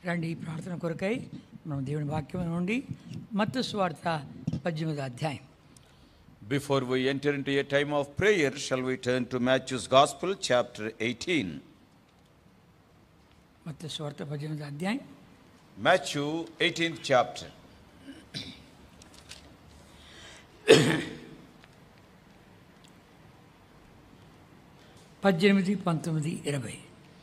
రండి ఈ ప్రార్థన కొరకై మనం దేవుని వాక్యం నుండి మత్తయి సువార్త 18వ అధ్యాయం. Before we enter into a time of prayer, shall we turn to Matthew's Gospel, chapter 18. మత్తయి సువార్త 18వ అధ్యాయం. Matthew 18th chapter. పద్దెనిమిది 19 20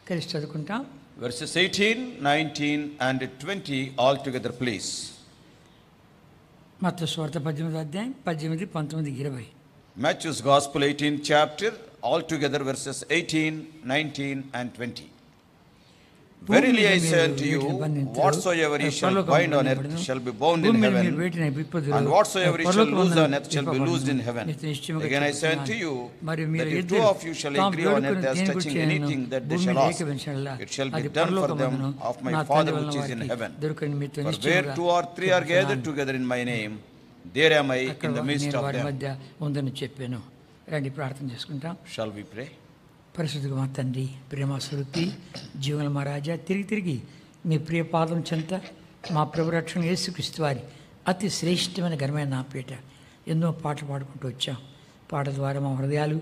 కలిసి చదువుకుంటాం. Verses 18, 19 and 20 all together, please. మత్తయి సువార్త 18వ అధ్యాయం 18, 19, 20. Matthew's Gospel 18th chapter, all together verses 18, 19 and 20. Verily I say unto you, whatsoever ye shall bind on earth shall be bound in heaven, and whatsoever ye shall loose on earth shall be loosed in heaven. Again I say unto you, that if two of you shall agree on earth as touching anything that they shall ask, it shall be done for them of my Father which is in heaven. For where two or three are gathered together in my name, there am I in the midst of them. రండి ప్రార్థన చేసుకుంటాం. Shall we pray? పరిశుద్ధుగా మా తండ్రి, ప్రేమ స్వరూపి, జీవన మా రాజా, తిరిగి మీ ప్రియ పాదం చెంత మా ప్రభు రక్షణ యేసుక్రీస్తు వారి అతి శ్రేష్టమైన ఘనమైన నా పేట ఎన్నో పాటలు పాడుకుంటూ వచ్చాం. పాట ద్వారా మా హృదయాలు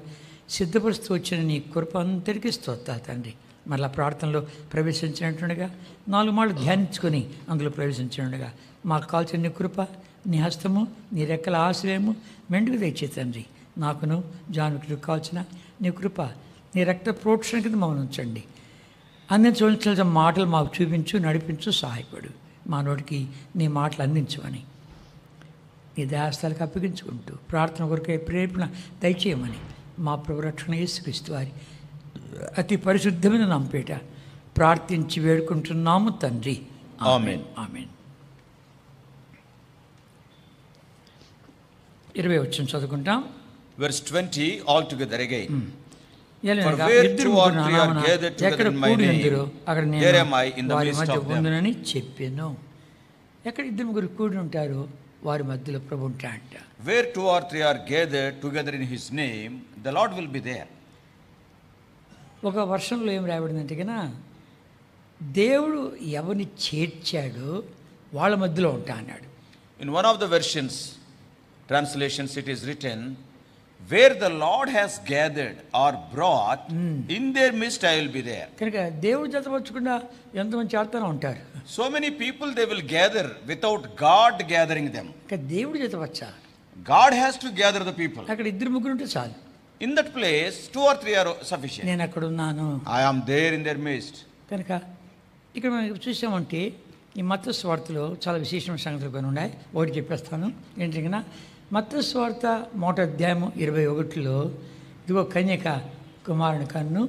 సిద్ధపరుస్తూ వచ్చిన నీ కృప అంతటికీ స్తోత్రాలు తండ్రి. మళ్ళా ప్రార్థనలో ప్రవేశించినట్టుండగా 4 మాటలు ధ్యానించుకొని అందులో ప్రవేశించినట్టుగా మాకు కాల్చిన నీ కృప, నీ హస్తము, నీ రెక్కల ఆశ్రయము మెండుకు తెచ్చే తండ్రి. నాకును జానుకి కాల్చిన నీ కృప, నీ రక్త ప్రోక్షణ కింద మమ్మల్ని ఉంచండి. అందించవలసిన మాటలు మాకు చూపించు, నడిపించు, సహాయపడు. మా నోటికి నీ మాటలు అందించమని నీ దయాస్థాలకు అప్పగించుకుంటూ ప్రార్థన కొరకే ప్రేరణ దయచేయమని మా ప్రభు రక్షణ యేసుక్రీస్తు వారి అతి పరిశుద్ధమైన నామపేట ప్రార్థించి వేడుకుంటున్నాము తండ్రి. ఆమేన్. ఆమేన్. 20 వచనం చదువుకుంటాం. Verse 20 all together again. ఎక్కడ కూడి ఉందిరో అక్కడ నేను వారి మధ్య ఉండునని చెప్పాను. ఎక్కడ 2-3 కూడి ఉంటారో వారి మధ్యలో ప్రభు ఉంటాడంట. Where 2 or 3 are gathered together in his name, the Lord will be there. ఒక వర్షంలో ఏం రాయబడిందంటే కన్నా, దేవుడు ఎవరిని చేర్చాడో వాళ్ళ మధ్యలో ఉంటా అన్నాడు. In one of the versions, translations, it is written, where the Lord has gathered or brought, in their midst I will be there. కనుక దేవుడు జతపరచకుండా ఎంతమంది చేరుతూనే ఉంటారు. So many people they will gather without God gathering them. దేవుడు జతపరచాలి. God has to gather the people. అక్కడ 2-3 ఉంటే చాలు. In that place 2 or 3 are sufficient. నేను అక్కడ ఉన్నాను, I am there in their midst. కనుక ఇక్కడ మనం చూసామంటే ఈ మత్తయి సువార్తలో చాలా విశేషమైన సంగతులు కొన్ని ఉన్నాయి. ఒకటి చెప్పేస్తాను. ఏంటంటే మత్తయి సువార్త 1వ అధ్యాయం 21లో ఇదిగో కన్యక కుమారుని కన్ను,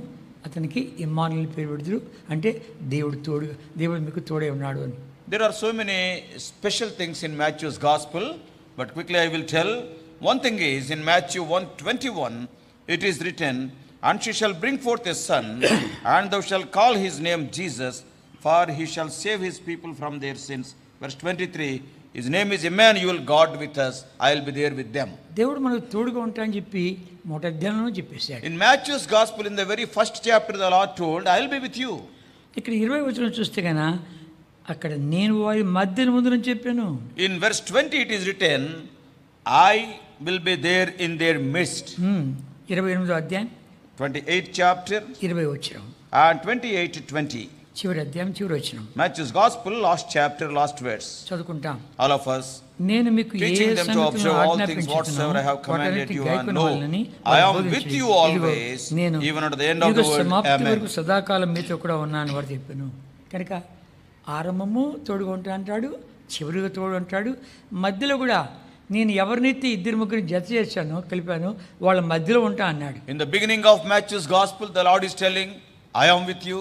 అతనికి ఇమ్మానుయేలు పేరు పెడుదురు, అంటే దేవుడు మీకు తోడే ఉన్నాడు అని. There are so many special things in Matthew's Gospel, but quickly I will tell. One thing is, in Matthew 1:21, it is written, and she shall bring forth a son, and thou shalt call his name Jesus, for he shall save his people from their sins. Verse 23, his name is Emmanuel, God with us, I will be there with them. దేవుడు మనకు తోడుగా ఉంటాడని చెప్పి 1వ అధ్యాయంలో చెప్పేశాడు. In Matthew's Gospel, in the very first chapter, the Lord told, I will be with you. ఇక్కడ 20 వచనం చూస్తే కన్నా అక్కడ నేను వారి మధ్యన ముందునని చెప్పాను. In verse 20 it is written, I will be there in their midst. 28వ అధ్యాయం 28th chapter 20 వచనం and 28 to 20. చివరి అధ్యాయం చివరి వచనం. Matthew's Gospel, last chapter, last verse. చదువుకుంటాం. All of us, నేను మీకు ఏ teaching them to observe all things whatsoever I have commanded you, and know I am with you always, even unto the end of the world. సమాప్తి వరకు సదాకాలం మీతో కూడా ఉన్నాను వారు చెప్పాను. కనుక ఆరంభము తోడుగా ఉంటా అంటాడు, చివరిగా తోడు అంటాడు, మధ్యలో కూడా నేను ఎవరినైతే 2-3 జత చేశానో కలిపాను వాళ్ళ మధ్యలో ఉంటా అన్నాడు. In the beginning of Matthew's Gospel, the Lord is telling, I am with you.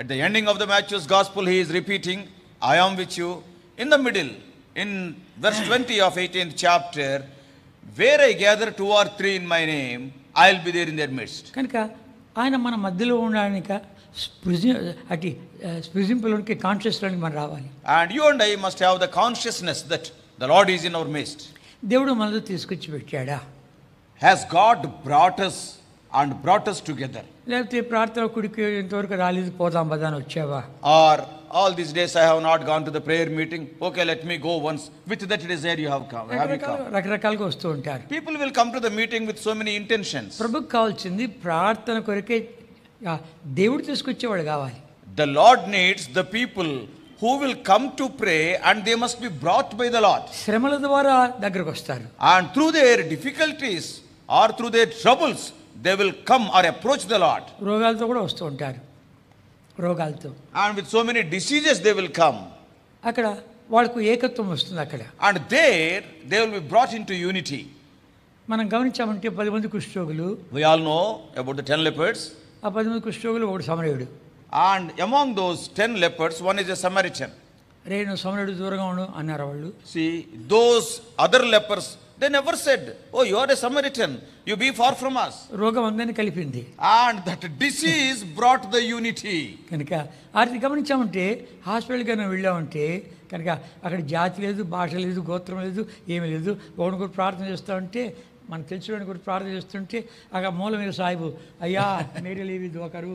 At the ending of the Matthew's Gospel, he is repeating, I am with you. In the middle, in verse 20 of 18th chapter, where I gather 2 or 3 in my name, I will be there in their midst. కనుక ఆయన మన మధ్యలో ఉండడానికి స్ప్రిజింపుల్లోనికి కాన్షియస్లోనికి మనం రావాలి. And you and I must have the consciousness that the Lord is in our midst. దేవుడు మనలో తీసుకొచ్చి పెట్టాడా? Has God brought us and brought us together? లేకపోతే ప్రార్థన కుడికి ఇంతవరకు రాలేదు, పోదాం బదాని వచ్చావా? Or all these days I have not gone to the prayer meeting. Okay, let me go once. With that desire you have come. రకరకాలుగా వస్తూ ఉంటారు. People will come to the meeting with so many intentions. ప్రభుకు కావాల్సింది ప్రార్థన కొరకే దేవుడు తీసుకొచ్చేవాడు కావాలి. The Lord needs the people who will come to pray, and they must be brought by the Lord. శ్రమల ద్వారా దగ్గరకు వస్తారు. And through their difficulties or through their troubles, they will come or approach the Lord. రోగాలతో కూడా వస్తూ ఉంటారు. రోగాలతో. And with so many diseases they will come. అక్కడ వాళ్ళకు ఏకత్వం వస్తుంది అక్కడ. And there they will be brought into unity. మనం గమనించామంటే 10 మంది కుష్ఠరోగులు. We all know about the 10 lepers. ఆ 10 మంది కుష్ఠరోగులు ఒకడు సమరయుడు. And among those 10 lepers, one is a Samaritan. Renu సమరయుడు దూరంగా ఉండు అన్నారు వాళ్ళు. See, those other lepers, they never said, oh, you are a Samaritan, you be far from us. రోగం అందరిని కలిపింది. And that disease brought the unity. కనుక అది గమనించామంటే హాస్పిటల్కి కన్నా వెళ్ళామంటే కనుక అక్కడ జాతి లేదు, భాష లేదు, గోత్రం లేదు, ఏమీ లేదు. ఒకటి కూడా ప్రార్థన చేస్తామంటే మనకు తెలిసిన కూడా ప్రార్థన చేస్తుంటే అక్కడ మూల మీద సాయిబు అయ్యా మేరే లేవి దోకరు.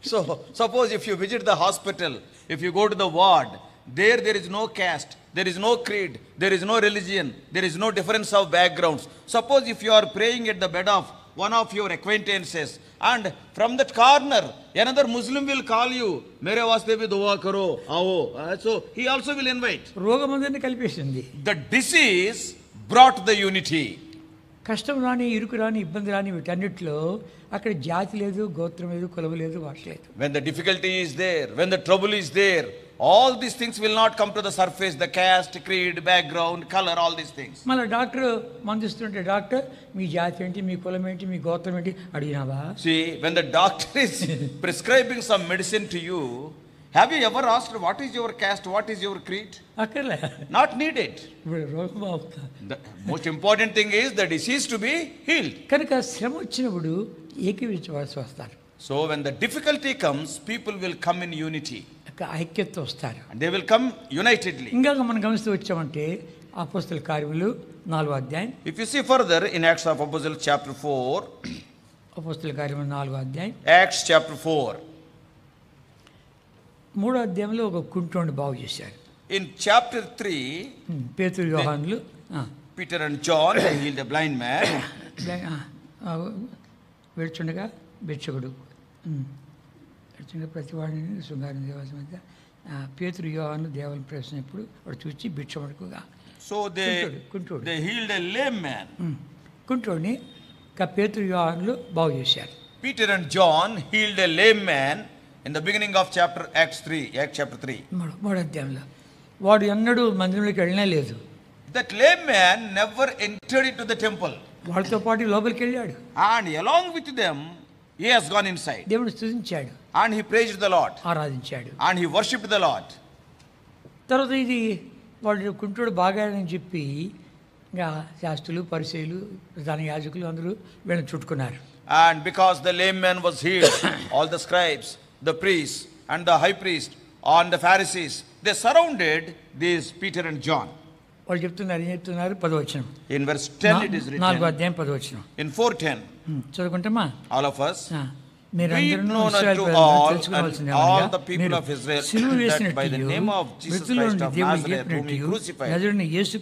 So suppose if you visit the hospital, if you go to the ward, there is no caste, there is no creed, there is no religion, there is no difference of backgrounds. Suppose if you are praying at the bed of one of your acquaintances, and from that corner another Muslim will call you, mere vaste bhi dua karo aao, so he also will invite. రోగం అందరిని కలిపేసింది. The disease brought the unity. కష్టం రాని, ఇరుకు రాని, ఇబ్బంది రాని వీటన్నిటిలో అక్కడ జాతి లేదు, గోత్రం లేదు, కులం లేదు, భాష లేదు. When the difficulty is there, when the trouble is there, all these things will not come to the surface. The caste, creed, background, color, all these things. మళ్ళీ డాక్టర్ మందిస్తుంటే డాక్టర్ మీ జాతి ఏంటి, మీ కులం ఏంటి, మీ గోత్రం ఏంటి అడిగినావా? See, when the doctor is prescribing some medicine to you, have you ever asked what is your caste, what is your creed? అక్కర్లే. Not needed. రోగం అవుతా. The most important thing is the disease to be healed. కనుక శ్రమ వచ్చినప్పుడు ఏకీవించవలసి వస్తారు. So when the difficulty comes, people will come in unity. ఐక్యత వస్తారు. And they will come unitedly. ఇంకా మనం గమనిస్తూ వచ్చామంటే అపోస్తల కార్యములు 4వ అధ్యాయం. If you see further in Acts of Apostles chapter 4. అపోస్తల కార్యములు 4వ అధ్యాయం. Acts chapter 4. 3వ అధ్యాయంలో ఒక కుంటోని బాగు చేశారు. In chapter 3, పేతురు యోహానులు Peter and John healed a blind man. వెళ్తుండగా భిక్షకుడు ప్రతి వాడిని శృంగారం దేవాలయం మధ్య పేతురు యోహాను దేవాలయం ప్రవేశించినప్పుడు వాడు చూసి భిక్షకుడుగా. So they healed a lame man. కుంటోడిని పేతురు యోహానులు బాగు చేశారు. Peter and John healed a lame man in the beginning of Acts chapter 3. 3వ అధ్యాయంలో వాడు ఎన్నడూ మందిరంలోకి వెళ్ళనే లేదు. That lame man never entered into the temple. వాళ్ళతో పాటు లోపలికి వెళ్ళాడు. And along with them he has gone inside. దేవుని స్తుతించాడు. And he praised the Lord. ఆరాధించాడు. And he worshipped the Lord. తర్వాత ఇది వాడు కుంటోడు బాగాడని చెప్పి ఇంకా శాస్త్రులు, పరిసయ్యులు, ప్రధాన యాజకులు అందరూ వీళ్ళని చుట్టుకున్నారు. And because the lame man was healed, all the scribes, the priests and the high priest and the Pharisees, they surrounded these Peter and John. వాళ్ళు చెప్తున్నారు, ఏం చెప్తున్నారు? 10వ వచనం. In verse 10 it is written. 4వ అధ్యాయం 10వ వచనం. In 4:10. చదువుకుంటామా? All of us. మీరందరూ తెలుసుకోవాల్సింది all the people of Israel that by the name of Jesus Christ of Nazareth whom he crucified,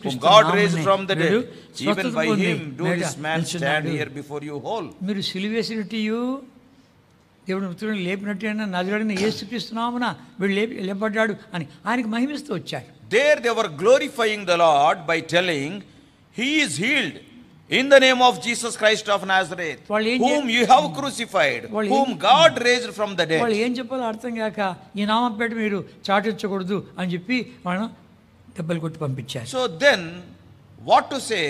whom God raised from the dead, even by him do this man stand here before you whole. మీరు సిలువ వేసినట్టు దేవుడు మృతులను లేపినట్టు నజరుడైన యేసుక్రీస్తు నామమున వీడు లేపబడ్డాడు అని ఆయనకు మహిమిస్తూ వచ్చారు. There they were glorifying the Lord by telling, he is healed in the name of Jesus Christ of Nazareth, whom you have crucified, whom God raised from the dead. వాళ్ళు ఏం చెప్పాలో అర్థం కాక ఈ నామం పెట్టి మీరు చాటించకూడదు అని చెప్పి మనం దెబ్బలు కొట్టి పంపించారు. So then what to say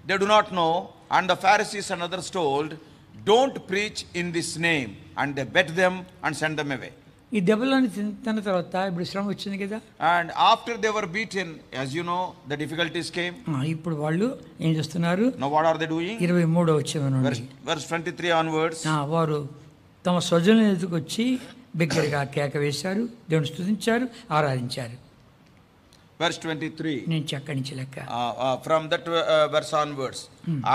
they do not know, and the Pharisees and others told, don't preach in this name, and they beat them and sent them away. ఈ దెబ్బలను తిన్న తర్వాత ఇప్పుడు శ్రమ వచ్చింది కదా. And after they were beaten, as you know, the difficulties came. ఇప్పుడు వాళ్ళు ఏం చేస్తున్నారు? Now what are they doing? 23వ వచనం నుండి verse 23 onwards. వారు తమ స్వజనుల ఎదురుకు వచ్చి బిగ్గరగా కేక వేశారు, దేవుని స్తుతించారు, ఆరాధించారు. Verse 23. నేను అక్కడి నుంచి లెక్క. From that verse onwards.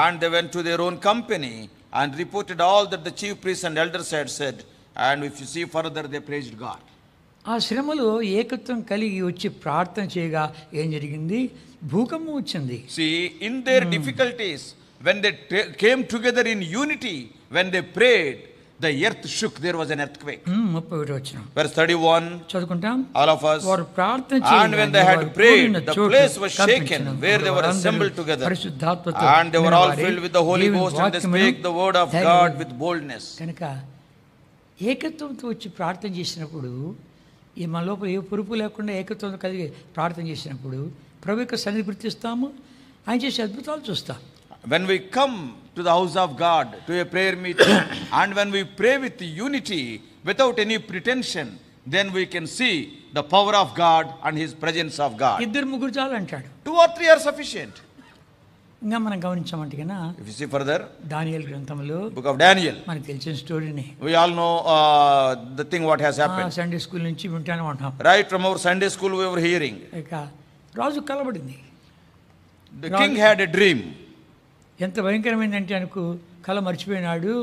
And they went to their own company and reported all that the chief priests and elders had said. And if you see further, they praised God. ఆ శ్రమలో ఏకత్వం కలిగి వచ్చి ప్రార్థన చేయగా ఏం జరిగింది? భూకంపం వచ్చింది. See, in their difficulties, when they came together in unity, when they prayed, the earth shook. There was an earthquake. 31 వచనం. Verse 31. చదువుకుంటాం. All of us. వారు ప్రార్థన చేయగా And when they had prayed, the place was shaken where they were assembled together. And they were all filled with the Holy Ghost, and they spake the word of God with boldness. కనుక ఏకత్వంతో వచ్చి ప్రార్థన చేసినప్పుడు, ఈ మన లోపల ఏ పొరుపు లేకుండా ఏకత్వంతో కలిగి ప్రార్థన చేసినప్పుడు ప్రభు యొక్క సన్నిధి గుర్తిస్తాము, ఆయన చేసే అద్భుతాలు చూస్తాం. When we come to the house of God, to a prayer meeting, and when we pray with unity, without any pretension, then we can see the power of God and His presence of God. ఇద్దరు ముగ్గురు చాలు అంటాడు. 2 or 3 are sufficient. ఇంకా మనం గమనించామంటే కన్నా, If you see further, దానియేలు గ్రంథంలో, book of Daniel, మనకు తెలిసిన స్టోరీని, we all know the thing what has happened. Sunday school నుంచి వింటానే ఉంటాం. Right from our Sunday school we were hearing. ఇక రాజు కలబడింది. The king had a dream. ఎంత భయంకరమైందంటే అనుకు కళ మర్చిపోయినాడు.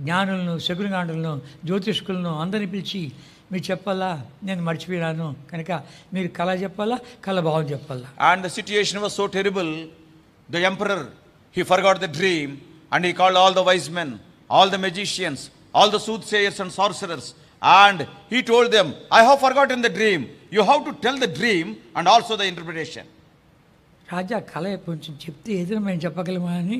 జ్ఞానులను, శకునగాండులను, జ్యోతిష్కులను అందరిని పిలిచి, మీరు చెప్పాలా, నేను మర్చిపోయినాను కనుక మీరు కళ చెప్పాలా, కళ భావం చెప్పాలా. And the situation was so terrible, the emperor, he forgot the dream, and he called all the wise men, all the magicians, all the soothsayers and sorcerers, and he told them, I have forgotten the dream. You have to tell the dream and also the interpretation. రాజా కళ కొంచెం చెప్తే ఏదైనా మేము చెప్పగలమా అని,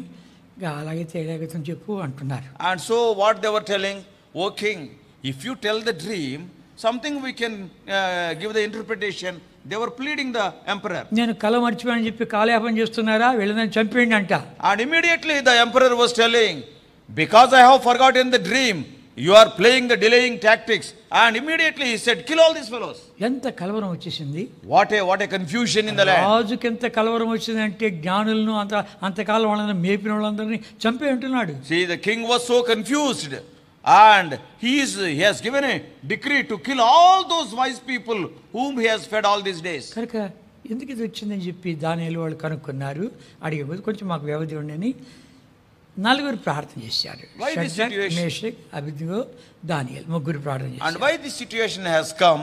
అలాగైతే ఎలాగైతే చెప్పు అంటున్నారు. And so what they were telling, O king, if you tell the dream, something we can give the interpretation. They were pleading the emperor. నేను కళ మర్చిపోయానని చెప్పి కాలయాపన చేస్తున్నారా, వెళ్ళదని చంపేయండి అంట. And immediately the emperor was telling, because I have forgotten the dream, you are playing the delaying tactics. And immediately he said, kill all these fellows. ఎంత కలవరం వచ్చేసింది. What a confusion in the land. రాజుకి ఎంత కలవరం వచ్చిందంటే జ్ఞానులను అంతకాలం వాళ్ళని మేపిన వాళ్ళందరినీ చంపే అంటున్నాడు. See, the king was so confused, and he has given a decree to kill all those wise people whom he has fed all these days. కనుక ఎందుకు ఇది వచ్చిందని చెప్పి దానియేలు వాళ్ళు కనుక్కున్నారు. అడిగేపోతే కొంచెం మాకు వ్యవధి ఉండని నలుగురు ప్రార్థన చేశారు. షడ్రక్, మేషక్, అబేద్నెగో, దానియేలు ముగ్గురు ప్రార్థన చేశారు. And why this situation has come,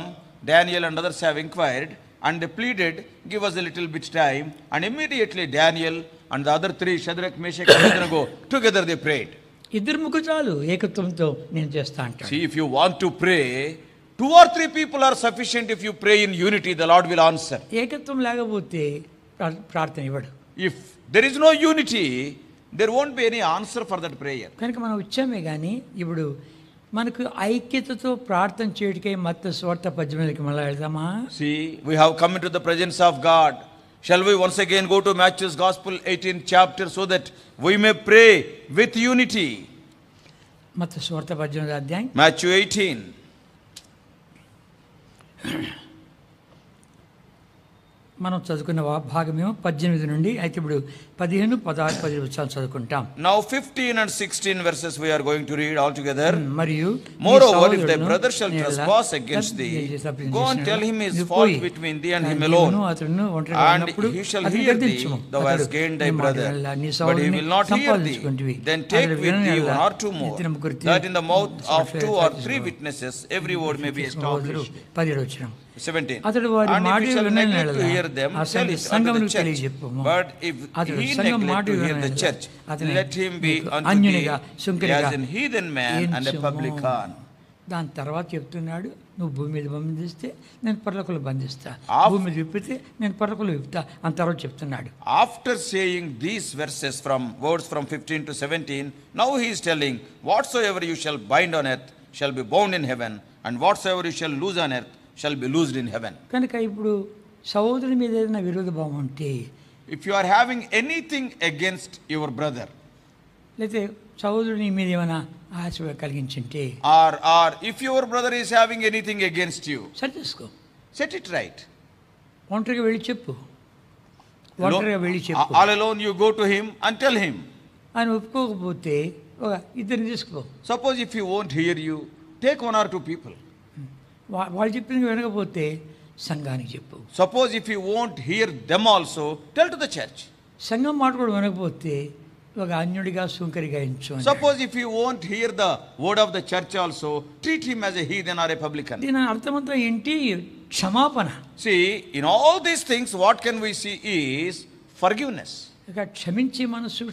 Daniel and others have inquired, and they pleaded, give us a little bit time. And immediately Daniel and the other 3, Shadrach, Meshach and Abednego, together they prayed. ఇద్దరు ముగ్గురు చాలు, ఏకత్వంతో నేను చేస్తా అంటాడు. See, if you want to pray, 2 or 3 people are sufficient. If you pray in unity, the Lord will answer. ఏకత్వం లేకపోతే ప్రార్థన ఇవ్వడు. If there is no unity, there won't be any answer for that prayer. కనుక మనం వచ్చామే కానీ ఇప్పుడు మనకు ఐక్యతతో ప్రార్థన చేయడానికై మత్తయి సువార్త 18కి మళ్ళీ వెళ్దామా? See, we have come into the presence of God. Shall we once again go to Matthew's Gospel 18th chapter so that we may pray with unity? మత్తయి సువార్త 18వ అధ్యాయం, Matthew 18. మనం చదువుకున్న భాగమేమో 18 నుండి, అయితే ఇప్పుడు 15, 16, 17 వచనాలు చదువుకుంటాం. Now 15 and 16 verses we are going to read all together. మరియు Moreover, if thy brother shall trespass against thee, go and tell him his fault between thee and him alone. And he shall hear thee, thou hast gained thy brother. But he will not hear thee. Then take with thee 1 or 2 more, that in the mouth of 2 or 3 witnesses every word may be established. 17. అతడు వారి And మాట if he shall neglect to hear them, tell it unto the church. But if he neglect to hear the church, let him be unto thee as an heathen man and a publican. దాని తర్వాత చెప్తున్నాడు, నువ్వు భూమి మీద బంధిస్తే నేను పరలోకంలో బంధిస్తా, భూమి మీద విప్పితే నేను పరలోకంలో విప్పుతా అని తర్వాత చెప్తున్నాడు. After saying these verses from words from 15 to 17, now he is telling, whatsoever you shall bind on earth shall be bound in heaven, and whatsoever you shall loose on earth shall be loosed in heaven. కనుక ఇప్పుడు సహోదరుని మీద ఏదైనా విరోధ భావం ఉంటే, if you are having anything against your brother, లేకపోతే సహోదరుని మీద ఏమైనా ఆశ కలిగించుంటే, or if your brother is having anything against you, సరి చేసుకో, set it right. ఒంటరిగా వెళ్ళి చెప్పు, ఒంటరిగా వెళ్ళి చెప్పు. All alone you go to him and tell him. ఆయన ఒప్పుకోకపోతే ఇద్దరిని తీసుకో. Suppose if he won't hear you, take 1 or 2 people. వాళ్ళు చెప్పింది వినకపోతే సంఘానికి చెప్పు. Suppose if you won't hear them also, tell to the church. సంఘం మాట కూడా వినకపోతే ఒక అన్యుడిగా సుంకరిగా ఎంచు. Suppose if you won't hear the word of the church also, treat him as a heathen or a publican. దీని అర్థమంతా ఏంటి? క్షమాపణ. See, in all these things, what can we see is forgiveness. ఇక క్షమించే మనసు,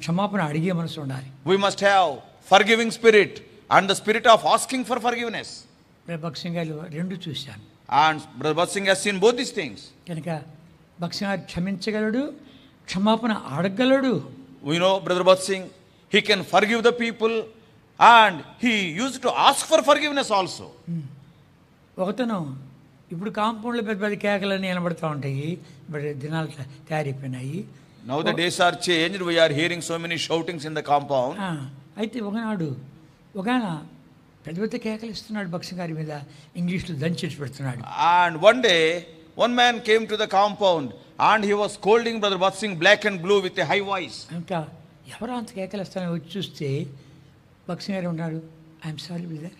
క్షమాపణ అడిగే మనసు ఉండాలి. We must have forgiving spirit and the spirit of asking for forgiveness. భక్సింగ్ గారు రెండు చూశాను. And Brother Bhatt has seen both these things. కనుక భక్సింగ్ గారు క్షమించగలడు, క్షమాపణ అడగలడు. We know Brother Bhatt Singh, he can forgive the people and he used to ask for forgiveness also. ఒకతను ఇప్పుడు కాంపౌండ్లో పెద్ద పెద్ద కేకలన్నీ వినబడుతూ ఉంటాయి. ఇప్పుడు దినాలు తయారైపోయినాయి. Now the days are changed. We are hearing so many shoutings in the compound. అయితే ఒకనాడు ఒక పెద్ద పెద్ద కేకలు ఇస్తున్నాడు భక్సింగ్ గారి మీద, ఇంగ్లీష్లో దంచి పెడుతున్నాడు. And one day, one man came to the compound and he was scolding Brother Bhatt Singh black and blue with a high voice. ఇంకా ఎవరో అంత కేకలు ఇస్తానని వచ్చి చూస్తే భక్సింగ్ గారు ఉన్నాడు. I'm sorry brother,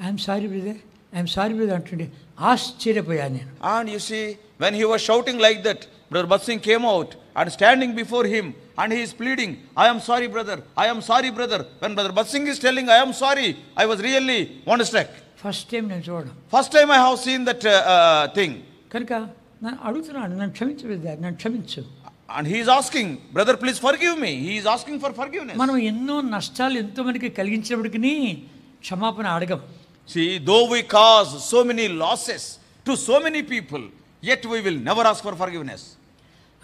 I'm sorry brother, I'm sorry brother అంటుండే ఆశ్చర్యపోయాను నేను. And you see, when he was shouting like that, Brother Bhatt Singh came out and standing before him and he is pleading, I am sorry brother, I am sorry brother. When Brother Bhatt Singh is telling I am sorry, I was really wonderstruck. First time నేను చూడడం. First time I have seen that thing. కనుక నన్ను అడుగుతున్నాడు, నన్ను క్షమించు brother, నన్ను క్షమించు. And he is asking, brother please forgive me. He is asking for forgiveness. మనం ఎన్నో నష్టాలు ఎంతో మందికి కలిగించినప్పటికీ క్షమాపణ అడగం. See, though we cause so many losses to so many people, yet we will never ask for forgiveness.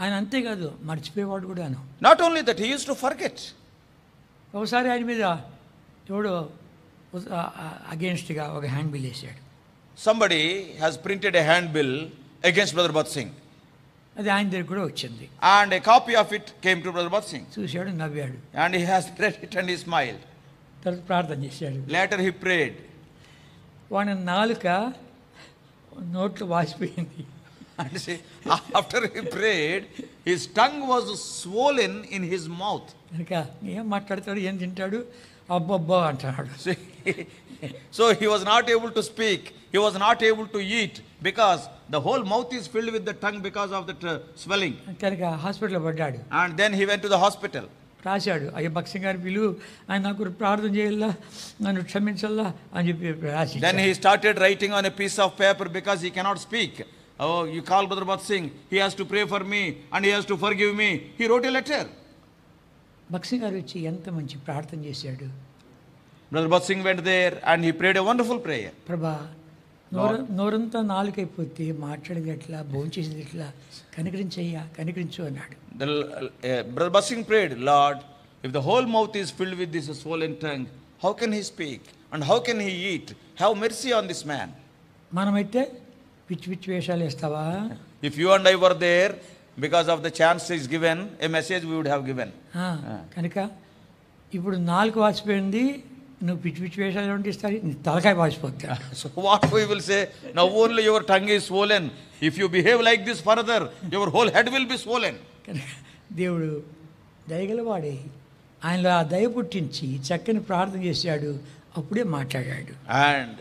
ఆయన అంతేకాదు, మర్చిపోయేవాడు కూడాను. Not only that, he used to forget. ఒకసారి ఆయన మీద ఎవడో అగేన్స్ట్గా ఒక హ్యాండ్ బిల్ వేసాడు. Somebody has printed a handbill against Brother Bhatt Singh. అది ఆయన దగ్గర కూడా వచ్చింది. And a copy of it came to Brother Bhatt Singh. చూశాడు, నవ్వాడు. And he has read it and he smiled. తర్వాత ప్రార్థన చేశాడు. Later he prayed. వాడి నాలుక నోట్లో వాసిపోయింది. And see, after he prayed, his tongue was swollen in his mouth. కనుక ఏం మాట్లాడతాడు, ఏం తింటాడు, అబ్బబ్బా అంటున్నాడు. So he was not able to speak, he was not able to eat because the whole mouth is filled with the tongue because of that swelling. కనుక హాస్పిటల్లో పడ్డాడు. And then he went to the hospital. రాశాడు, అయ్యా భక్సింగ్ గారి పిలువు, ఆయన నాకు ప్రార్థన చేయాలా, నన్ను క్షమించాలా అని చెప్పి రాసి. Then he started writing on a piece of paper because he cannot speak. Oh, you call Brother Bhatt Singh, he has to pray for me and he has to forgive me. He wrote a letter. భక్సింగ్ గారు వచ్చి ఎంత మంచి ప్రార్థన చేశాడు. Brother Bhatt Singh went there and he prayed a wonderful prayer. ప్రభా, నోరంతా నాలుకైపోతే మాట్లాడేది ఎట్లా, భోంచేసేది ఎట్లా, కనికరించయ్యా, కనికరించు అన్నాడు. Brother Bhatt Singh prayed, Lord, if the whole mouth is filled with this swollen tongue, how can he speak and how can he eat? Have mercy on this man. మనమైతే పిచ్చి పిచ్చి వేషాలు వేస్తావా? If you and I were there, because of the chance is given, a message we would have given. కనుక ఇప్పుడు నాలుగు వాసిపోయింది, నువ్వు పిచ్చి పిచ్చి వేషాలు వంటిస్తారు, నీ తలకాయ వాసిపోతా. So what we will say, now only your tongue is swollen. If you behave like this further, your whole head will be swollen. కనుక దేవుడు దయగలవాడే, ఆయనలో ఆ దయ పుట్టించి చక్కని ప్రార్థన చేశాడు, అప్పుడే మాట్లాడాడు. And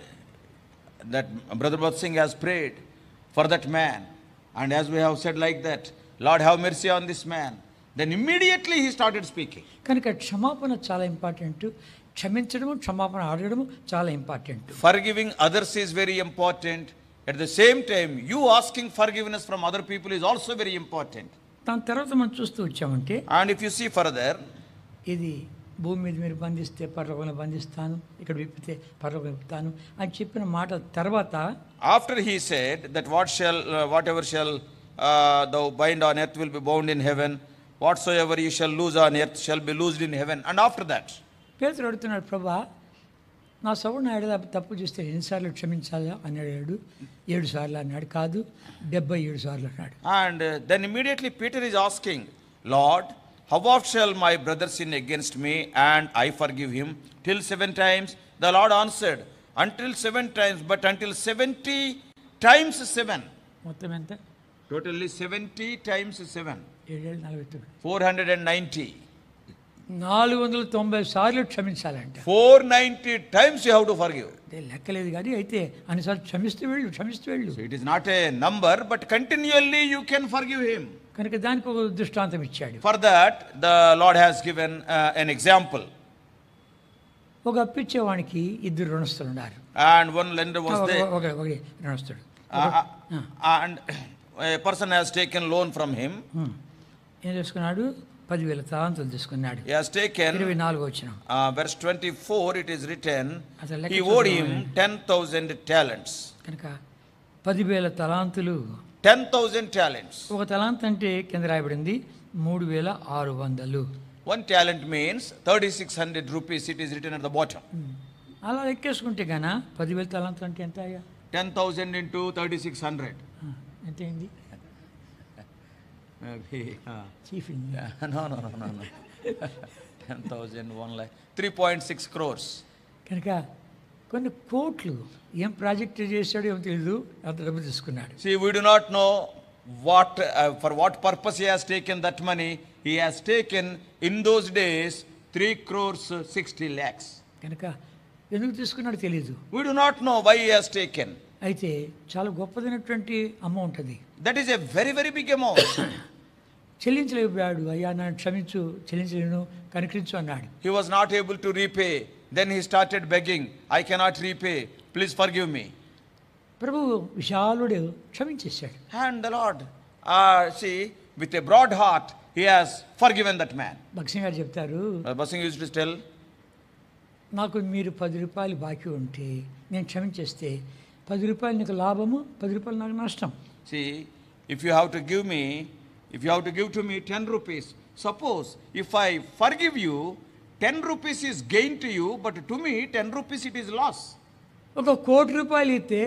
that Brother Bhatt Singh has prayed for that man, and as we have said like that, Lord have mercy on this man, then immediately he started speaking. కనుక క్షమాపణ చాలా ఇంపార్టెంట్. క్షమించడము, క్షమాపణ అడగడము చాలా important. Forgiving others is very important. At the same time, you asking forgiveness from other people is also very important. దాని తర్వాత మనం చూస్తూ వచ్చామంటే, And if you see further, ఇది భూమి మీద మీరు బంధిస్తే పరలోకంలో బంధిస్తాను, ఇక్కడ విప్పితే పరలోకం విప్పుతాను అని చెప్పిన మాట తర్వాత, after he said that whatever shall thou bind on earth will be bound in heaven, whatsoever you shall loose on earth shall be loosed in heaven. And after that, పేతురు అడుగుతున్నాడు, ప్రభా నా సౌడు ఎడల తప్పు చేస్తే ఎన్నిసార్లు క్షమించాలా అని అడిగాడు. 7 సార్లు అన్నాడు, కాదు 77 సార్లు అన్నాడు. And then immediately Peter is asking, Lord, how oft shall my brother sin against me and I forgive him? Till 7 times? The Lord answered, until 7 times, but until 70 times 7. మొత్తం ఎంత? Totally 70 times 7. 749. 490. 490 సార్లు క్షమించాలంట. 490 times you have to forgive. లెక్కలేదు కానీ అయితే అన్నిసార్లు క్షమిస్తూ వెళ్ళు, క్షమిస్తూ వెళ్ళు. So it is not a number, but continually you can forgive him. కనుక దానికి ఒక దృష్టాంతం ఇచ్చాడు. For that, the Lord has given an example. ఒక అప్పిచ్చేవానికి ఇద్దరు రుణస్తులు ఉన్నారు. And one lender was there. ఒక రుణస్తుడు. And a person has taken loan from him. ఏం చేసుకున్నాడు? 10,000 తలాంతులు తీసుకున్నాడు. He has taken, 24 వచ్చిన verse 24, it is written, అసలు he owed him 10,000 talents. కనుక 10,000 తలాంతులు 10,000 talents. ఒక తలాంత్ అంటే కింద రాయబడింది 3,600. One talent means 3,600 rupees. It is written at the bottom. అలా లెక్కేసుకుంటే గాన 10,000 తలాంతులు అంటే ఎంత అయ్యా? 10,000 into 3,600. ఎంత అయింది? Chief No. 10,000, 1 lakh, 3.6 crores. కనుక కొన్ని కోట్లు ఏం ప్రాజెక్ట్ చేశాడో ఏమో తెలియదు, అంత డబ్బు తీసుకున్నాడు. See, we do not know for what purpose he has taken that money. He has taken in those days 3 crores 60 lakhs. కనుక ఎందుకు తీసుకున్నాడో తెలియదు. We do not know why he has taken. అయితే చాలా గొప్పదైనటువంటి అమౌంట్ అది. That is a very, very big amount. చెల్లించలేకపోయాడు. అయ్యా నన్ను క్షమించు, చెల్లించలేను, కనికరించు అన్నాడు. He was not able to repay. Then he started begging, I cannot repay, please forgive me. Prabhu విశాలుడు క్షమించేశాడు. And the Lord, see, with a broad heart, he has forgiven that man. భక్సింగ్ గారు చెప్తారు, Basing used to tell, నాకు మీరు 10 రూపాయలు బాకీ ఉంటే నేను క్షమించేస్తే 10 రూపాయలు నీకు లాభము, 10 రూపాయలు నాకు నష్టం. See, if you have to give to me 10 rupees, suppose if I forgive you, 10 rupees is gain to you, but to me 10 rupees it is loss. ఒక 1,00,00,000 రూపాయలు ఇస్తే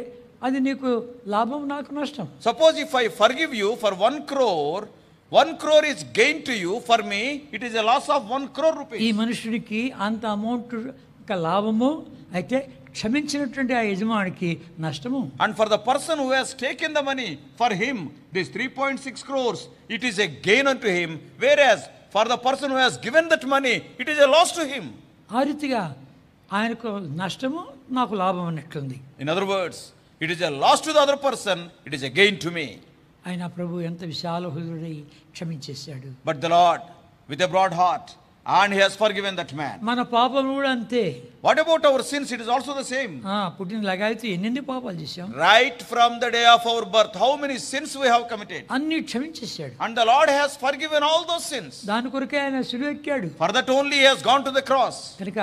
అది నీకు లాభం, నాకు నష్టం. Suppose if I forgive you for 1 crore, 1 crore is gain to you, for me it is a loss of 1 crore rupees. ఈ మనుషుడికి అంత అమౌంట్ ఒక లాభము, అయితే క్షమించినటువంటి ఆ యజమానికి నష్టము. And for the person who has taken the money, for him this 3.6 crores, it is a gain unto him, whereas for the person who has given that money, it is a loss to him. ఆ రీతిగా ఆయనకు నష్టము, నాకు లాభం అన్నట్లుంది. In other words, it is a loss to the other person, it is a gain to me. ఆయన ప్రభు ఎంత విశాల హృదయుడై క్షమించేశాడు. But the Lord with a broad heart, and he has forgiven that man. మన పాపం కూడా అంతే. What about our sins? It is also the same. పుట్టిన లగాయితీ ఎన్ని పాపాలు చేశాం. Right from the day of our birth, how many sins we have committed. అన్ని క్షమించేశాడు. And the Lord has forgiven all those sins. దాని కొరకే ఆయన సిలువ ఎక్కాడు. For that only he has gone to the cross. కనుక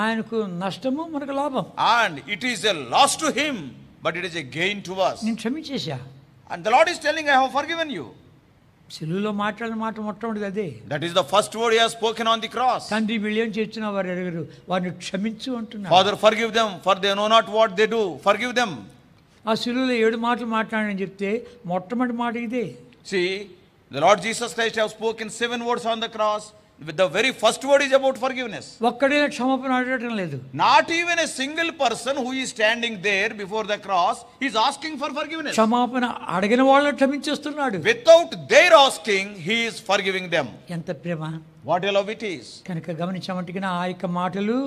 ఆయనకు నష్టము, మనకు లాభం. And it is a loss to him, but it is a gain to us. నేను క్షమించేశా. And the Lord is telling, I have forgiven you. సిలువలో మాట్లాడిన మాట మొట్టమొదటిది అదే. That is the first word he has spoken on the cross. తండ్రి వీళ్ళేం చేస్తున్నా వారు ఎరుగరు, వారిని క్షమించు అంటున్నారు. Father, forgive them, for they know not what they do. Forgive them. ఆ సిలువలో 7 మాటలు మాట్లాడని చెప్తే మొట్టమొదటి మాట ఇదే. See, the Lord Jesus Christ has spoken 7 words on the cross. The very first word is about forgiveness. ఒక్కడైనా క్షమాపణ అడగడం లేదు. Not even a single person who is standing there before the cross is asking for forgiveness. క్షమాపణ అడిగిన వాళ్ళని క్షమించేస్తున్నాడు. Without their asking, he is forgiving them. ఎంత ప్రేమ, What a love it is. కనుక గమనించామంటే ఆ యొక్క మాటలు,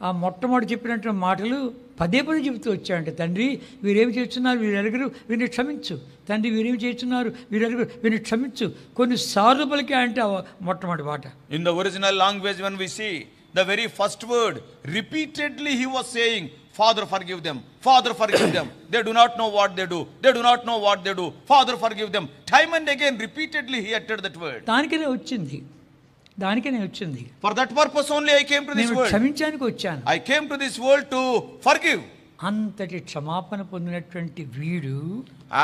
ఆ మొట్టమొదటి చెప్పినట్టు మాటలు పదే చెబుతూ వచ్చాయంటే, తండ్రి వీరేమి చేస్తున్నారు, వీరు ఎరుగురు, వీరిని క్షమించు. తండ్రి వీరేమి చేస్తున్నారు, వీరు ఎరుగురు, వీరిని క్షమించు. కొన్నిసార్లు పలికే అంటే మొట్టమొదటి మాట. In the original language, when we see the very first word, repeatedly he was saying, Father, forgive them. Father, forgive them. They do not know what they do. They do not know what they do. Father, forgive them. Time and again, repeatedly he uttered that word. దానికనే వచ్చింది. For that purpose only I came to this world. క్షమించడానికి వచ్చాను. I came to this world to forgive. అంతటి క్షమాపణ పొందినటువంటి వీడు,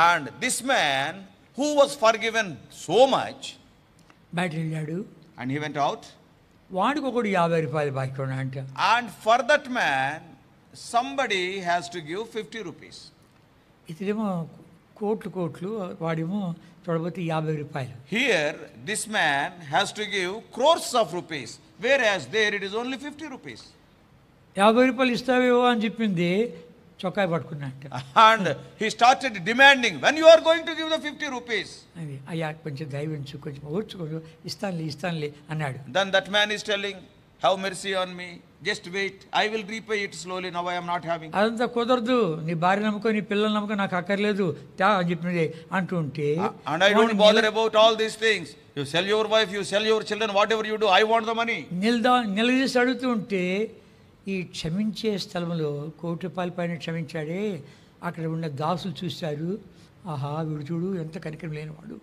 and this man who was forgiven so much, బయట వెళ్ళాడు. and he went out. వాడికి ఒకడు 50 రూపాయలు బాకీ ఉన్నాడంట. And for that man, somebody has to give 50 rupees. ఇతడేమో కోట్లు, వాడేమో చూడబోతే 50 రూపాయలు. Here, this man has to give crores of rupees, whereas there it is only 50 rupees. 50 రూపాయలు ఇస్తావేవో అని చెప్పింది, చొక్కాయి పట్టుకున్నట్ట. And he started demanding, when you are going to give the 50 rupees? అది అయ్యా కొంచెం దయవించు, కొంచెం ఓర్చుకోడు, ఇస్తానులే అన్నాడు. Then that man is telling, have mercy on me. Just wait, I will repay it slowly. Now I am not having. అదంతా కుదరదు, నీ భార్య నమ్మకం నీ పిల్లల నమ్మకం నాకు అక్కర్లేదు తా అని చెప్పి అంటుంటే, And I don't bother about all these things. You sell your wife, you sell your children, whatever you do, I want the money. నిలదీసి అడుగుతూ ఉంటే, ఈ క్షమించే స్థలంలో ₹1,00,00,000 పైన క్షమించాడే, అక్కడ ఉన్న దాసులు చూశారు, ఆహా వీడు చూడు ఎంత కనికరం లేనివాడు.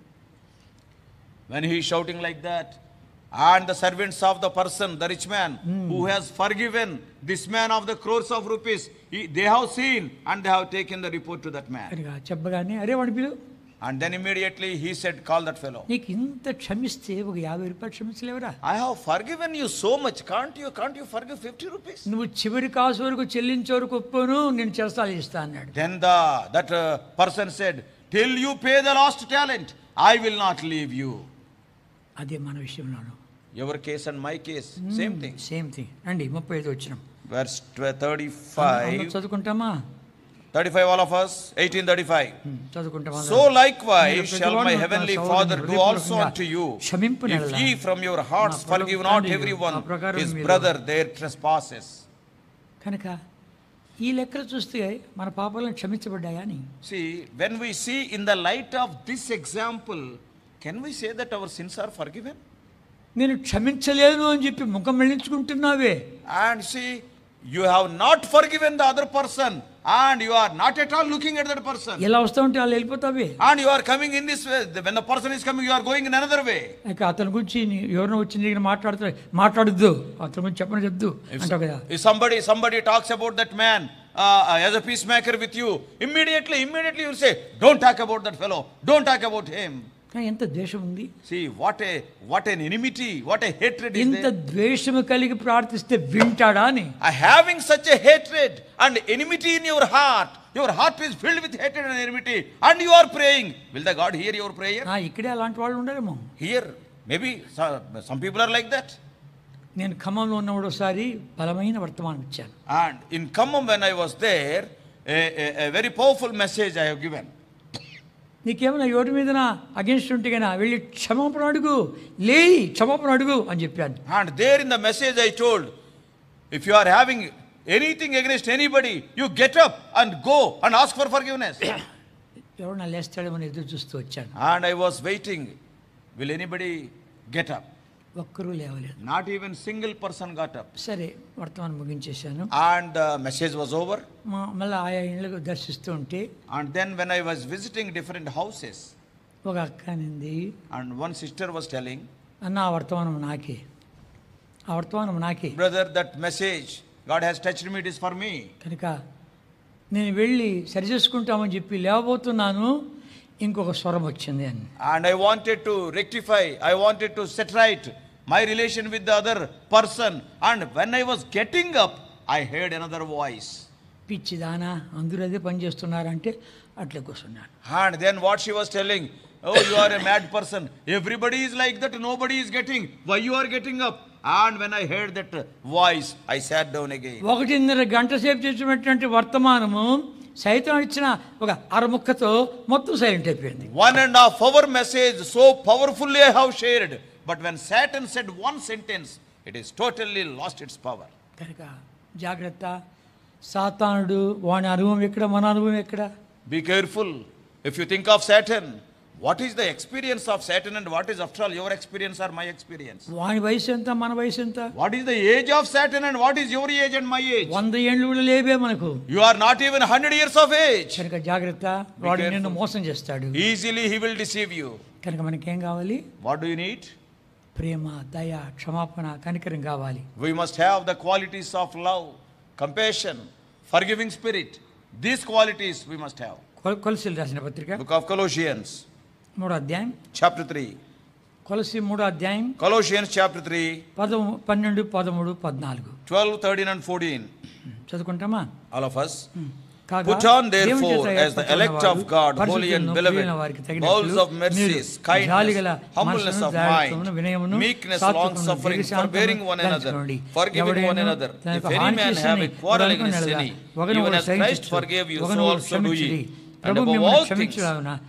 When he is shouting like that, and the servants of the person, the rich man, who has forgiven this man of the crores of rupees, they have seen and they have taken the report to that man. చెప్పగానే అరే వాడి పిలు. And then immediately he said, call that fellow. నీకు ఇంత క్షమిస్తే ఒక ₹50 క్షమించలేవరా? I have forgiven you so much, can't you forgive 50 rupees? నువ్వు చివరి కాసు వరకు చెల్లించే వరకు ఒప్పును, నేను చెరసాలు ఇస్తా అన్నాడు. Then that person said, till you pay the last talent, I will not leave you. అదే మన విషయంలోను. Your case and my case, same thing. Same thing అండి. 35 వచ్చినాం. Verse 35. చదువుకుంటామా? 35 all of us. 18:35. చదువుకుంటామా? So likewise shall my heavenly Father do also unto you, if ye from your hearts forgive not everyone his brother their trespasses. కనుక ఈ లెక్కలు చూస్తే మన పాపాలను క్షమించబడ్డాయా అని. See, when we see in the light of this example, can we say that our sins are forgiven? నేను క్షమించలేను అని చెప్పి ముఖం మెళ్ళించుకుంటున్నావే. And see, you have not forgiven the other person, and you are not at all looking at that person. ఎలా వస్తా ఉంటే అలా వెళ్ళిపోతావే. And you are coming in this way. When the person is coming, you are going in another way. అతని గురించి ఎవరినో వచ్చి నీకు మాట్లాడద్దు, అతని గురించి చెప్పదు అంటావు కదా. If somebody talks about that man as a peacemaker with you, immediately you will say, don't talk about that fellow, don't talk about him. ఎంత ద్వేషం ఉంది. See, what an enmity, what a hatred is there. ఇంత ద్వేషము కలిగి ప్రార్థిస్తే వింటాడా అని. Having such a hatred and enmity in your heart is filled with hatred and enmity, and you are praying, will the God hear your prayer? ఇక్కడే అలాంటి వాళ్ళు ఉండరేమో. Here maybe some people are like that. నేను ఖమ్మంలో ఉన్నప్పుడు ఒకసారి బలమైన వర్తమానం ఇచ్చాను. And in Khammam when I was there, a very powerful message I have given. నీకేమైనా ఎవరి మీద అగెన్స్ట్ ఉంటే కన్నా వెళ్ళి క్షమాపణ అడుగు అని చెప్పాను. And there in the message I told, if you are having anything against anybody, you get up and go and ask for forgiveness. ఎవరన్నా లేస్తాడేమో ఎదురు చూస్తూ వచ్చాను. And I was waiting, will anybody get up? ఒక్కరూ లేవలేదు. Not even single person got up. సరే వర్తమానం ముగించేశాను. And the message was over. మళ్ళీ ఆయా ఇళ్ళకు దర్శిస్తూ ఉంటే, and then when I was visiting different houses, ఒక అక్క అనింది, and one sister was telling, అన్న ఆ వర్తమానం నాకే. Brother, that message God has touched me, it is for me. కనుక నేను వెళ్ళి సరి చేసుకుంటామని చెప్పి లేవబోతున్నాను, ఇంకొక స్వరం వచ్చింది అని. And I wanted to rectify, I wanted to set right my relation with the other person, and when I was getting up, I heard another voice. పిచ్చిదానా అందరూ అదే పని చేస్తున్నారంటే అట్లే కూర్చున్నాను. And then what she was telling, oh, you are a mad person, everybody is like that, nobody is getting, why you are getting up? And when I heard that voice, I sat down again. 1.5 గంట సేపు చేసినటువంటి వర్తమానము సైతం ఇచ్చిన ఒక అరముక్కతో మొత్తం silent అయిపోయింది. 1.5 hour message so powerfully I have shared, but when Satan said one sentence, it is totally lost its power. కనుక జాగ్రత్త. సాతానుడు వాని అనుభవం ఎక్కడ, మన అనుభవం ఎక్కడ? Be careful. If you think of Satan, what is the experience of Satan, and what is after all your experience or my experience? వాని వయసు ఎంత, మన వయసు ఎంత? What is the age of Satan and what is your age and my age? 100 ఏళ్ళు కూడా లేవే మనకు. You are not even 100 years of age. కనుక జాగ్రత్త. వాడు నిన్ను మోసం చేస్తాడు. Easily he will deceive you. కనుక మనకేం కావాలి? What do you need? ప్రేమ, దయ, క్షమాపణ, కనికరం కావాలి. We must have the qualities of love, compassion, forgiving spirit. These qualities we must have. కొలసీలు రాసిన పత్రిక, Book of Colossians, 3వ అధ్యాయం, chapter 3. కొలసీ 3వ అధ్యాయం, Colossians chapter 3, 12, 13, 14. 12, 13 and 14. చదువుకుంటామా? All of us. Put on therefore as the elect of God, holy and beloved, bowels of mercies, kindness, humbleness of mind, meekness, long suffering, forbearing one another, forgiving one another. If any man have a quarrel against any, even as Christ forgave you, so also do ye. And above all things,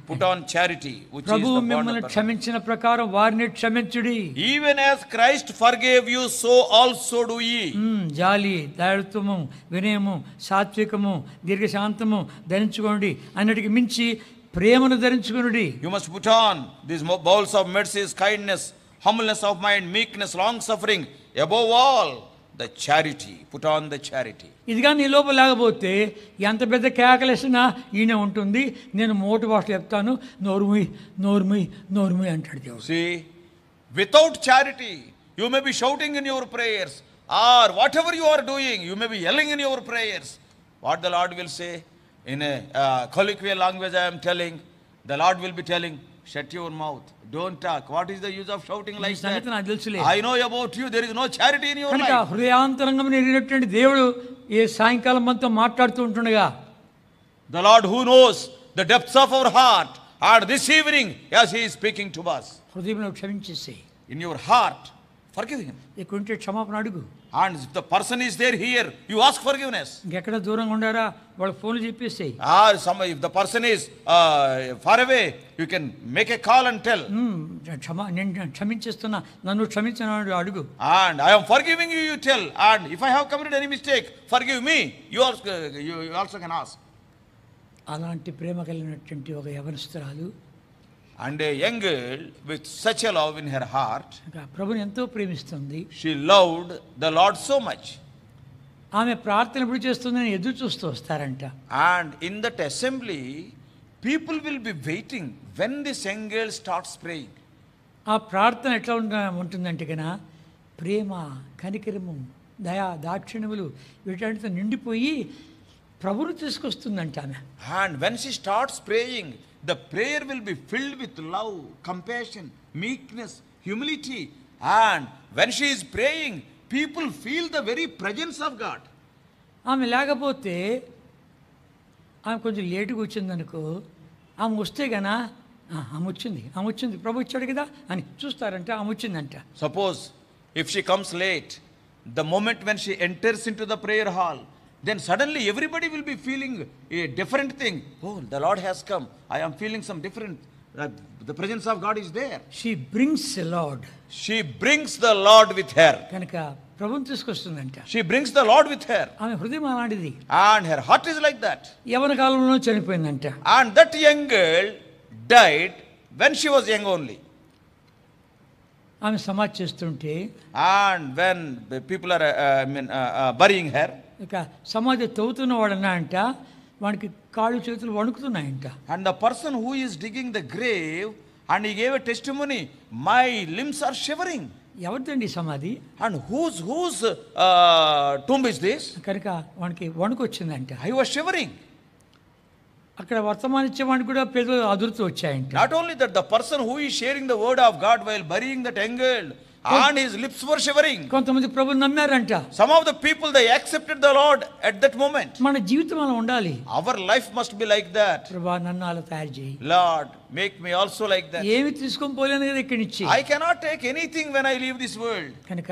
put on charity, which is the bond మిమ్మల్ని of క్షమించిన ప్రకారం వారిని క్షమించుడి. even as Christ forgave you, so also do ye. జాలి, దయాళుత్వము, వినయము, సాత్వికము, దీర్ఘశాంతము ధరించుకోండి. అన్నిటికి మించి ప్రేమను ధరించుకొనుడి. You must put on these bowls of mercies, kindness, humbleness of mind, meekness, long suffering, above all the charity. Put on the charity. ఇదిగా నీ లోపల లేకపోతే ఎంత పెద్ద కేకలేసినా ఈయన ఉంటుంది. నేను మోటు భాషలో చెప్తాను, నోరుముయ్ నోరుముయ్ నోరుముయ్ అంటాడు దేవుడు. See, without charity, you may be shouting in your prayers, or whatever you are doing, you may be yelling in your prayers. What the Lord will say in a colloquial language, I am telling, the Lord will be telling, shut your mouth, don't talk. What is the use of shouting like that? I know about you, there is no charity in your life. కనుక హృదయాంతరంగం నిండినటువంటి దేవుడు ఈ సాయంకాలం మనతో మాట్లాడుతూ ఉంటుండగా, the Lord who knows the depths of our heart, and this evening as he is speaking to us, హృదయంలో క్షమించేసి, in your heart forgive him. ఇక్కడుంటే క్షమాపణ అడుగు. And if the person is there here, you ask forgiveness. ఇంకెక్కడ దూరంగా ఉండారా వాళ్ళ ఫోన్లు చెప్పేసి, if the person is far away, you can make a call and tell, నేను క్షమించేస్తున్నా, నన్ను క్షమించను అడుగు. And I am forgiving you, you tell. And if I have committed any mistake, forgive me, you also can ask. అలాంటి ప్రేమ కలిగినటువంటి ఒక యవనస్తురాలు, and a young girl with such a love in her heart, ప్రభుని ఎంతో ప్రేమిస్తుంది. she loved the Lord so much. ఆమె ప్రార్థన ఎప్పుడు చేస్తుందని ఎదురు చూస్తూ వస్తారంట. And in that assembly, people will be waiting when this young girl starts praying. ఆ ప్రార్థన ఎట్లా ఉంటుందంటే కన్నా ప్రేమ, కనికరము, దయా, దాక్షిణ్యములు వీటన్నిటితో నిండిపోయి ప్రభువును తీసుకొస్తుందంట ఆమె. And when she starts praying, the prayer will be filled with love, compassion, meekness, humility. And when she is praying, people feel the very presence of God. ఆమె లేకపోతే, ఆమె కొంచెం లేటుగా వచ్చిందనుకో, ఆమె వస్తే గనా ఆమె వచ్చింది ప్రభు వచ్చాడు కదా అని చూస్తారంట, ఆమె వచ్చిందంట. Suppose if she comes late, the moment when she enters into the prayer hall, then suddenly everybody will be feeling a different thing. Oh, the Lord has come. I am feeling some different. The presence of God is there. She brings the Lord. She brings the Lord with her. కనుక ప్రభువుని తీసుకొస్తుందంట. She brings the Lord with her. ఆమె హృదయం అలాంటిది. And her heart is like that. యవన కాలంలో చనిపోయిందంట. And that young girl died when she was young only. ఆమె సమాధి చేస్తుంటే, and when people are burying her, ఇక సమాధి తవ్వుతున్న వాడన్నా అంట, వాడికి కాళ్ళు చేతులు వణుకుతున్నాయంట. and the person who is digging the grave, and he gave a testimony, my limbs are shivering. ఎవరిదండి సమాధి? And whose tomb is this? కనుక వాడికి వణుకు వచ్చిందంట. I was shivering. అక్కడ వర్తమానం ఇచ్చేవాడికి కూడా పెదవులు అదురుతూ వచ్చాయంట. Not only that, the person who is sharing the word of God while burying that young girl, and his lips were shivering. కొంతమంది ప్రభువుని నమ్మారంట. Some of the people, they accepted the Lord at that moment. మన జీవితం అలా ఉండాలి. Our life must be like that. ప్రభువా నన్ను అలా తయారు చేయి. Lord, make me also like that. ఏమి తీసుకొని పోలేను కదా ఇక్కడి నుంచి. I cannot take anything when I leave this world. కనుక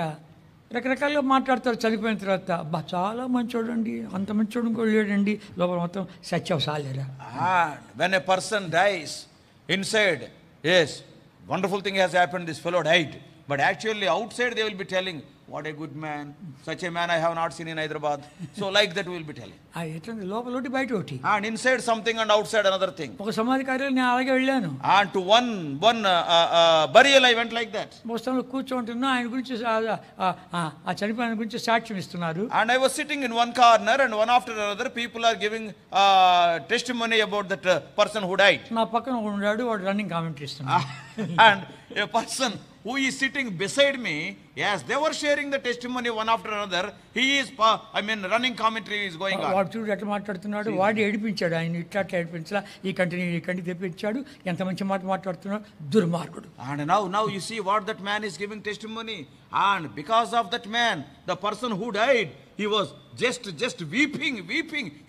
రకరకాలుగా మాట్లాడతారు చనిపోయిన తర్వాత. అబ్బా చాలా మంచోడండి, అంత మంచోడు ఇంకో లేడండి, లోపల మొత్తం సత్యవసాలేరా. When a person dies inside, yes, wonderful thing has happened, this fellow died. But actually outside they will be telling, what a good man, such a man I have not seen in Hyderabad. So like that we will be telling. ఎట్లా లోపల ఒకటి బయట ఒకటి. And inside something and outside another thing. ఒక సమాధి కార్యాలు నేను అలాగే వెళ్ళాను. And to one burial I went like that. మోస్తంలో కూర్చోంటున్నా, ఆయన గురించి ఆ చనిపోయిన గురించి సాక్ష్యం ఇస్తున్నారు. And I was sitting in one corner, and one after another people are giving testimony about that person who died. నా పక్కన ఉన్నాడు, వాడు రన్నింగ్ కామెంటరీ ఇస్తున్నాడు. And a person who is sitting beside me, yes, they were sharing the testimony one after another. He is, running commentary is going on. వాడు చూడు ఎట్లా మాట్లాడుతున్నాడు, వాడు ఏడిపించాడు, ఆయన ఇట్లా ఏడిపించలా, ఈ కంటిని తెప్పించాడు, ఎంత మంచి మాట మాట్లాడుతున్నాడు, దుర్మార్గుడు. And now you see what that man is giving testimony. And because of that man, the person who died, he was just weeping.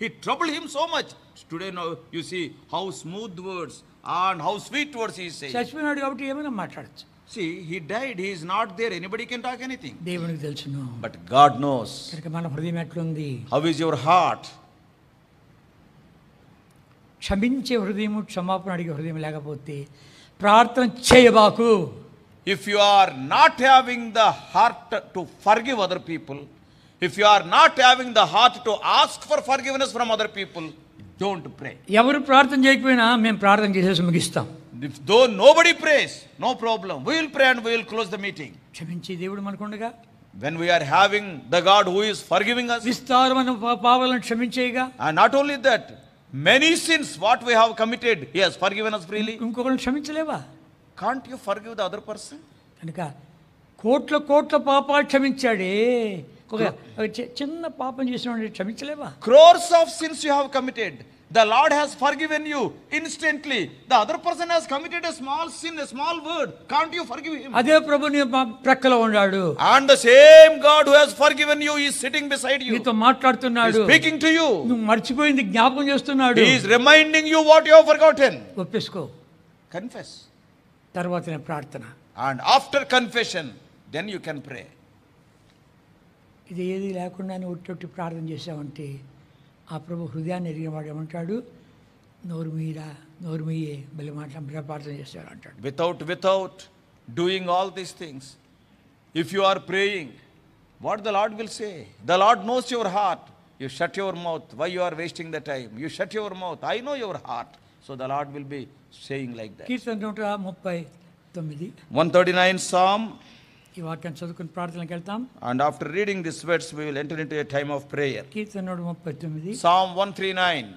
He troubled him so much. Today now you see how smooth words and how sweet words he is saying. చచ్చిపోయినాడు కాబట్టి ఏమైనా మాట్లాడచ్చు. See, he died, he is not there, anybody can talk anything. దేవునికి తెలుసును. But God knows. కనుక మన హృదయం ఎట్లుంది? How is your heart? క్షమించే హృదయము, క్షమాపణ అడిగే హృదయం లేకపోతే ప్రార్థన చేయబాకు. If you are not having the heart to forgive other people, if you are not having the heart to ask for forgiveness from other people, don't pray. ఎవరు ప్రార్థన చేయకపోయినా మేము ప్రార్థన చేసేసి ముగిస్తాం. If though nobody prays, no problem. We will pray and we will close the meeting. క్షమించే దేవుడు మనకుండగా, when we are having the God who is forgiving us, విస్తారమైన పాపాలను క్షమించేయగా, and not only that, many sins what we have committed, he has forgiven us freely. ఇంకొకరిని క్షమించలేవా? Can't you forgive the other person? కనుక కోట్ల కోట్ల పాపాలు క్షమించాడే, ఒక చిన్న పాపం చేసిన క్షమించలేవా? Crores of sins you have committed, the Lord has forgiven you instantly. The other person has committed a small sin, a small word. Can't you forgive him? అదే ప్రభు నీ ప్రక్కలో ఉన్నాడు. And the same God who has forgiven you is sitting beside you. నీతో మాట్లాడుతున్నాడు. He is speaking to you. నువ్వు మర్చిపోయింది జ్ఞాపకం చేస్తున్నాడు. He is reminding you what you have forgotten. ఒప్పేసుకో. Confess. తర్వాత ప్రార్థన. And after confession, then you can pray. ఇది ఏది లేకుండా ఒట్టి ప్రార్థన చేసావంటే ఆ ప్రభు హృదయాన్ని ఎరిగినవాడు ఏమంటాడు? నోరు మీయే బలి మాట్లాడ ప్రార్థన చేశాడు అంటాడు. Without doing all these things, if you are praying, what the Lord will say? The Lord knows your heart. You shut your mouth. Why you are wasting the time? You shut your mouth. I know your heart. So the Lord will be saying like that. Keerthana 139 139 Psalm. ఈ వాక్యాన్ని చదువుకుని ప్రార్థనకి వెళ్తాం. And after reading this verse, we will enter into a time of prayer. Keerthana 139 Psalm 139.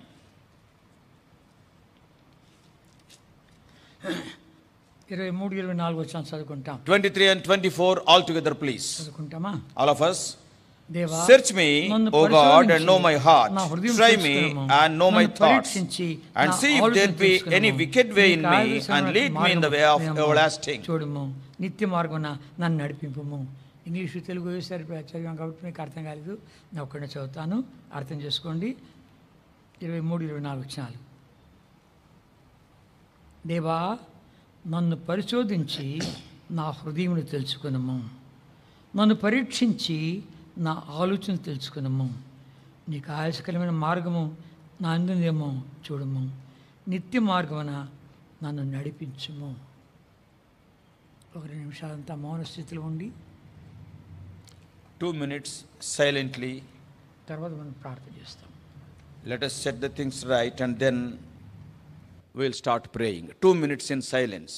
23-24 వచనం చదువుకుంటాం. 23 and 24 all together, please. చదువుకుంటామా? All of us. దేవా, Search me, O God, and know my heart. Try me and know my thoughts, and see if there be any wicked way in me, and lead me in the way of everlasting. చూడుము, నిత్య మార్గమున నన్ను నడిపింపుము. English Telugu వేసారి చదివాం కాబట్టి మీకు అర్థం కాలేదు. నేను ఒక్కడే చదువుతాను, అర్థం చేసుకోండి. 23-24 వచనాలు. దేవా, నన్ను పరిశోధించి నా హృదయమును తెలుసుకునము, నన్ను పరీక్షించి నా ఆలోచన తెలుసుకునము. నీకు ఆయాసకరమైన మార్గము నా అందుందేమో చూడము, నిత్య మార్గమున నన్ను నడిపించుము. ఒక 2 నిమిషాలంతా మౌన స్థితిలో ఉండి 2 minutes silently. తర్వాత మనం ప్రార్థన చేస్తాం. Let us set the things right and then we will start praying. 2 minutes in silence.